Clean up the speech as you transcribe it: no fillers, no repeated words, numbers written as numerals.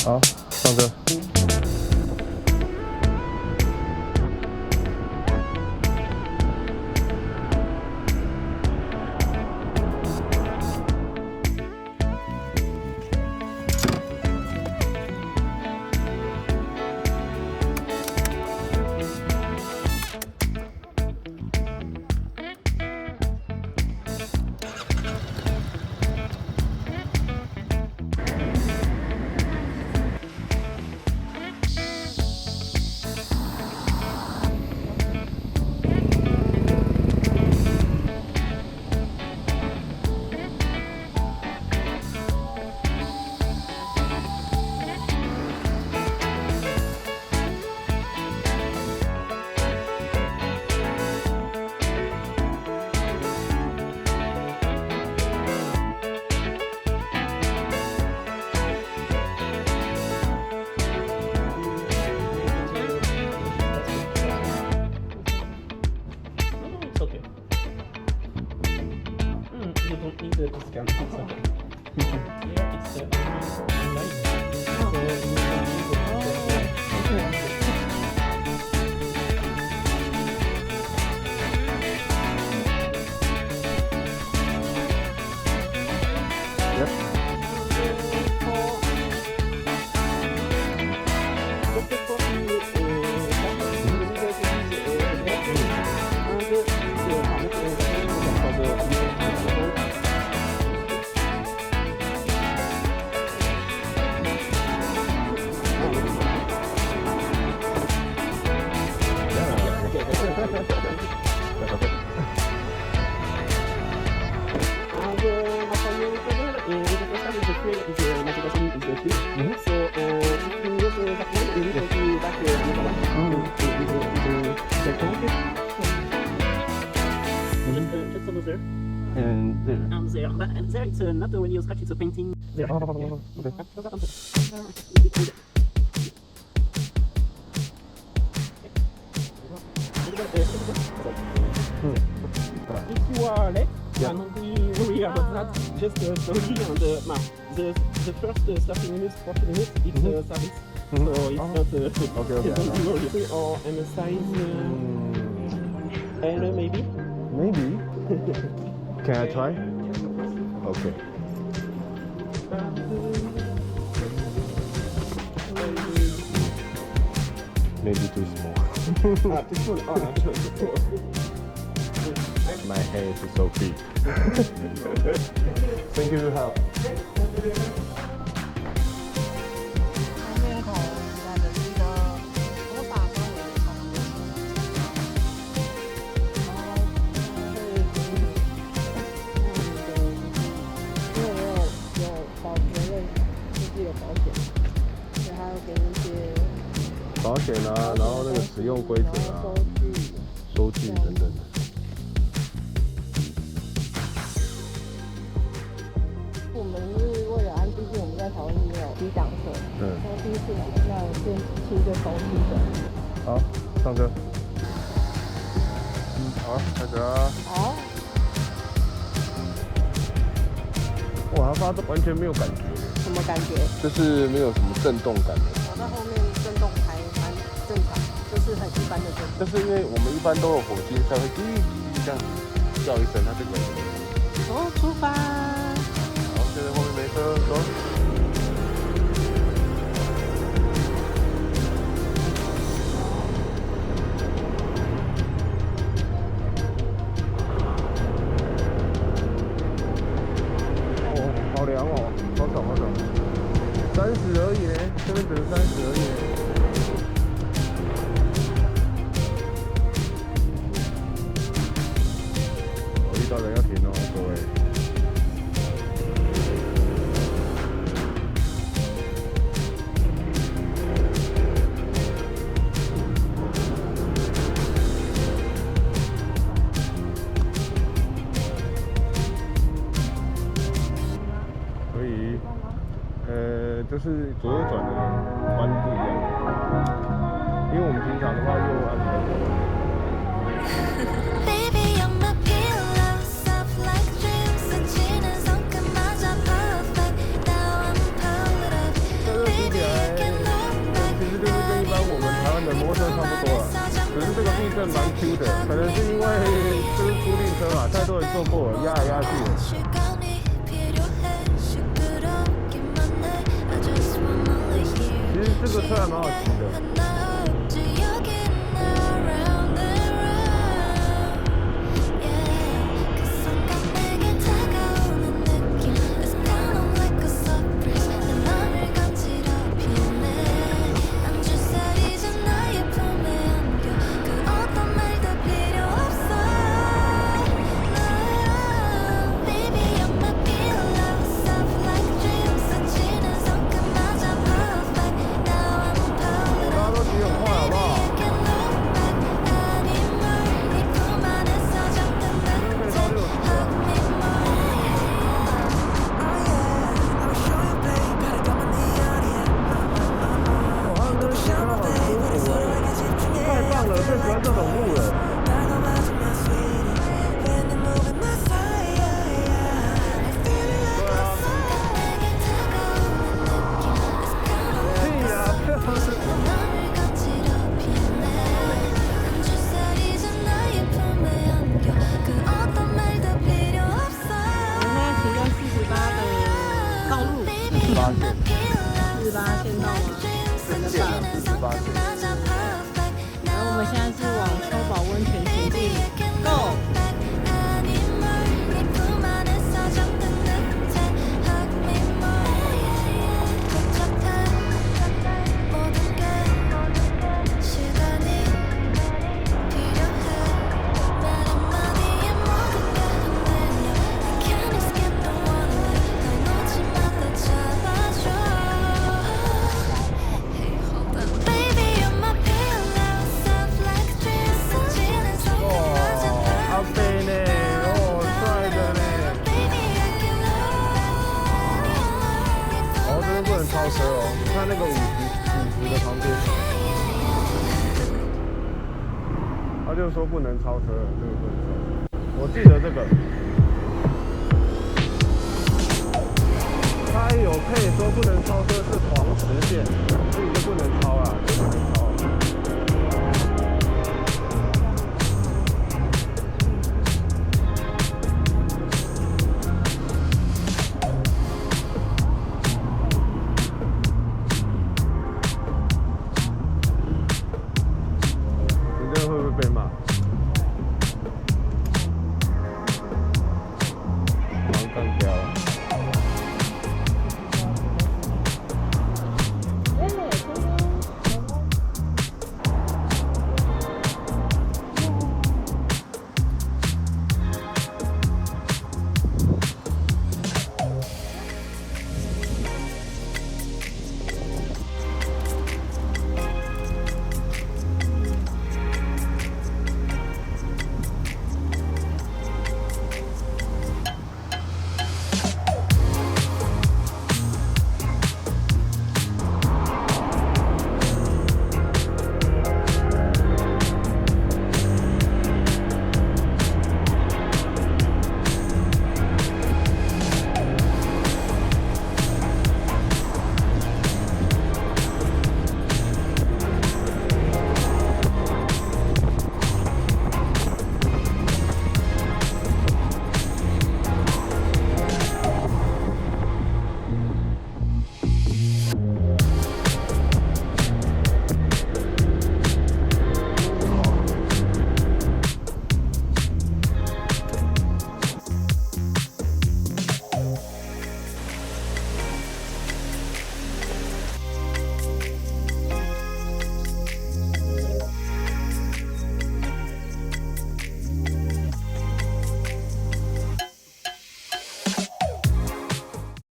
好，上车。There it's not when you scratch it's a painting. There. Okay. If you are late, don't be worried about that. Just slowly on the map. The first 30 minutes, 40 minutes, it's service. So it's not Okay. don't be worried. Or M size L maybe? Maybe. Can I try? Okay. Maybe too small. Too small. My hands is so big. Thank you for your help. 面孔来的是一个魔法氛围的场景，然后因为有保责任自己的保险，所以他会给你一些保险啊，然后那个使用规则啊，收据等等的。我们是为了安居性，我们在台湾是没有低档车，然后第一次那电器就投资的。好，上车。好，开始啊。好。哇，它完全没有感觉。什么感觉？就是没有什么震动感的。我在后面震动还蛮正常，就是很一般的震动。但是因为我们一般都有火星才会滴这样叫一声，它就没有。哦，出发。好，现在后面没车，走。哦，好凉哦，好爽好爽。30而已呢，这边只是30而已呢。遇到人要停哦，各位。所以，就是左右转的弯不一样，因为我们平常的话右弯比较多。这个听起来摩托车差不多了，可是这个避震蛮 Q 的，可能是因为就是租赁车嘛，太多人坐过了，压来压去的。其实这个车还蛮好骑的。就说不能超车了，这个不能超。我记得这个，他有配说不能超车是滑